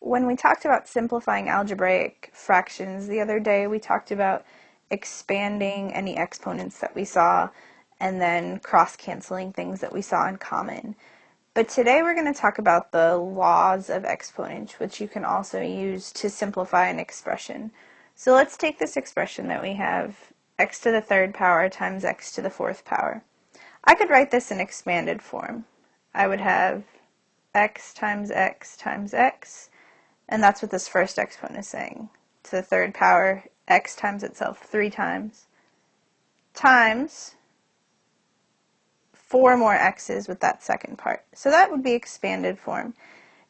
when we talked about simplifying algebraic fractions the other day, we talked about expanding any exponents that we saw and then cross-canceling things that we saw in common. But today we're going to talk about the laws of exponents, which you can also use to simplify an expression. So let's take this expression that we have, x to the third power times x to the fourth power. I could write this in expanded form. I would have x times x times x, and that's what this first exponent is saying. To the third power, x times itself 3 times, times 4 more x's with that second part. So that would be expanded form.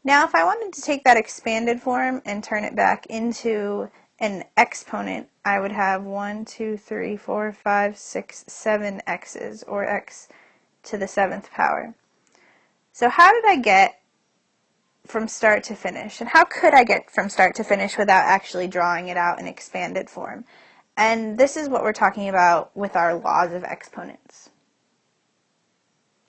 Now if I wanted to take that expanded form and turn it back into an exponent, I would have 1, 2, 3, 4, 5, 6, 7 x's, or x to the 7th power. So how did I get from start to finish? And how could I get from start to finish without actually drawing it out in expanded form? And this is what we're talking about with our laws of exponents.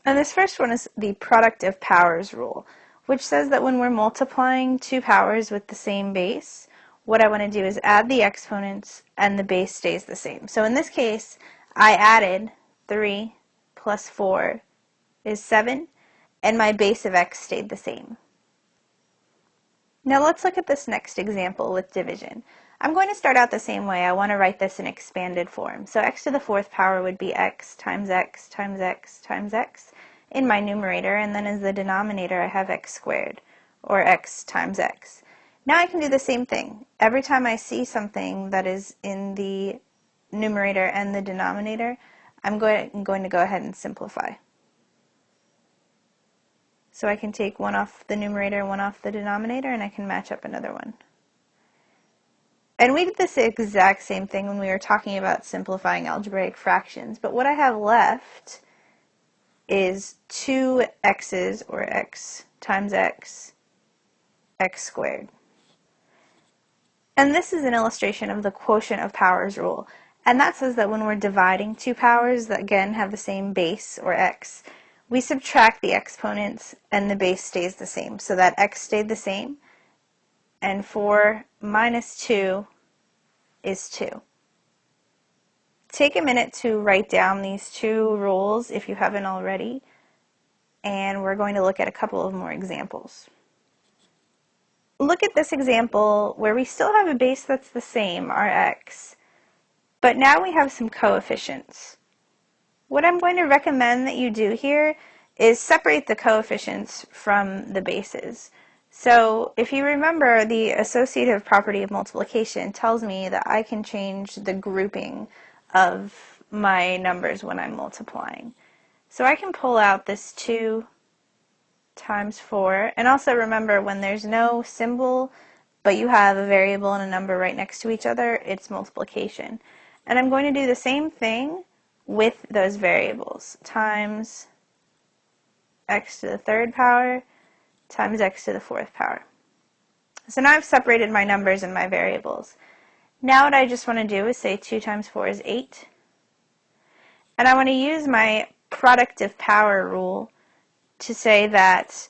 And this first one is the product of powers rule, which says that when we're multiplying two powers with the same base, what I want to do is add the exponents and the base stays the same. So in this case, I added 3 plus 4 is 7, and my base of x stayed the same. Now let's look at this next example with division. I'm going to start out the same way. I want to write this in expanded form. So x to the fourth power would be x times x times x times x in my numerator, and then as the denominator I have x squared, or x times x. Now I can do the same thing. Every time I see something that is in the numerator and the denominator, I'm going to go ahead and simplify. So I can take one off the numerator, one off the denominator, and I can match up another one. And we did this exact same thing when we were talking about simplifying algebraic fractions, but what I have left is 2 x's, or x times x, x squared. And this is an illustration of the quotient of powers rule. And that says that when we're dividing two powers that again have the same base, or x, we subtract the exponents and the base stays the same. So that x stayed the same, and 4 minus 2 is 2. Take a minute to write down these two rules if you haven't already, and we're going to look at a couple of more examples. Look at this example where we still have a base that's the same, our x, but now we have some coefficients. What I'm going to recommend that you do here is separate the coefficients from the bases. So if you remember, the associative property of multiplication tells me that I can change the grouping of my numbers when I'm multiplying. So I can pull out this 2 times 4, and also remember, when there's no symbol but you have a variable and a number right next to each other, it's multiplication. And I'm going to do the same thing with those variables, times x to the third power times x to the fourth power. So now I've separated my numbers and my variables. Now what I just want to do is say 2 times 4 is 8. And I want to use my product of power rule to say that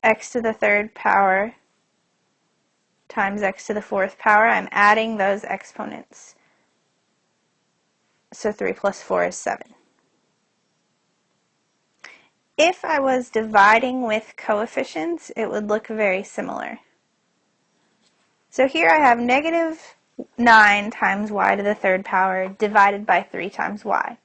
x to the third power times x to the fourth power, I'm adding those exponents. So 3 plus 4 is 7. If I was dividing with coefficients, it would look very similar. So here I have negative 9 times y to the third power divided by 3 times y.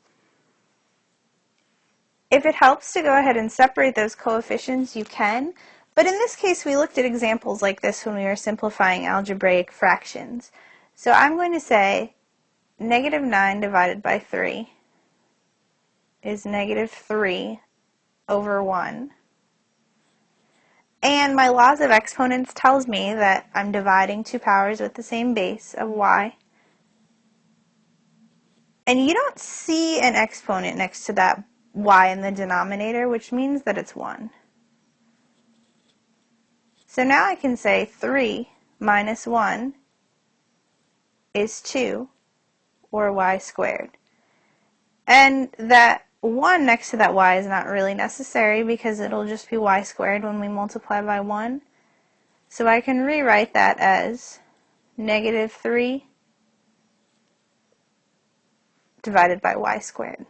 If it helps to go ahead and separate those coefficients, you can, but in this case we looked at examples like this when we were simplifying algebraic fractions. So I'm going to say negative 9 divided by 3 is negative 3 over 1. And my laws of exponents tells me that I'm dividing two powers with the same base of y. And you don't see an exponent next to that y in the denominator, which means that it's 1. So now I can say 3 minus 1 is 2, or y squared. And that 1 next to that y is not really necessary because it'll just be y squared when we multiply by 1. So I can rewrite that as negative 3 divided by y squared.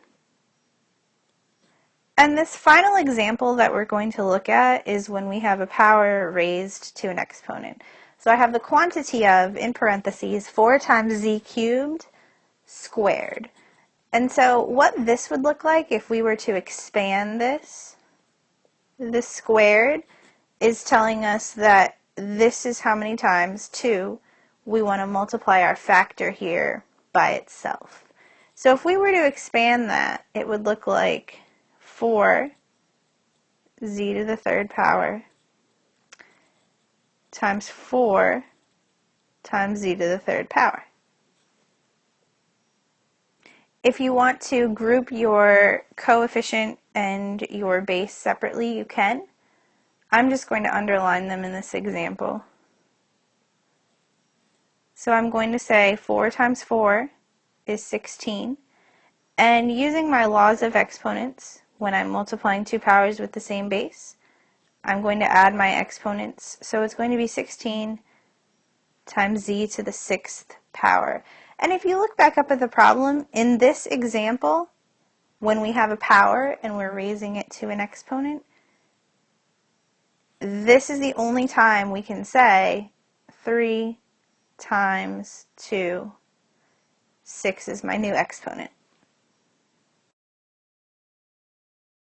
And this final example that we're going to look at is when we have a power raised to an exponent. So I have the quantity of, in parentheses, 4 times z cubed squared. And so what this would look like if we were to expand this squared is telling us that this is how many times, 2, we want to multiply our factor here by itself. So if we were to expand that, it would look like 4 z to the third power times 4 times z to the third power. If you want to group your coefficient and your base separately, you can. I'm just going to underline them in this example. So I'm going to say 4 times 4 is 16. And using my laws of exponents, when I'm multiplying two powers with the same base, I'm going to add my exponents. So it's going to be 16 times z to the 6th power. And if you look back up at the problem, in this example, when we have a power and we're raising it to an exponent, this is the only time we can say 3 times 2, 6 is my new exponent.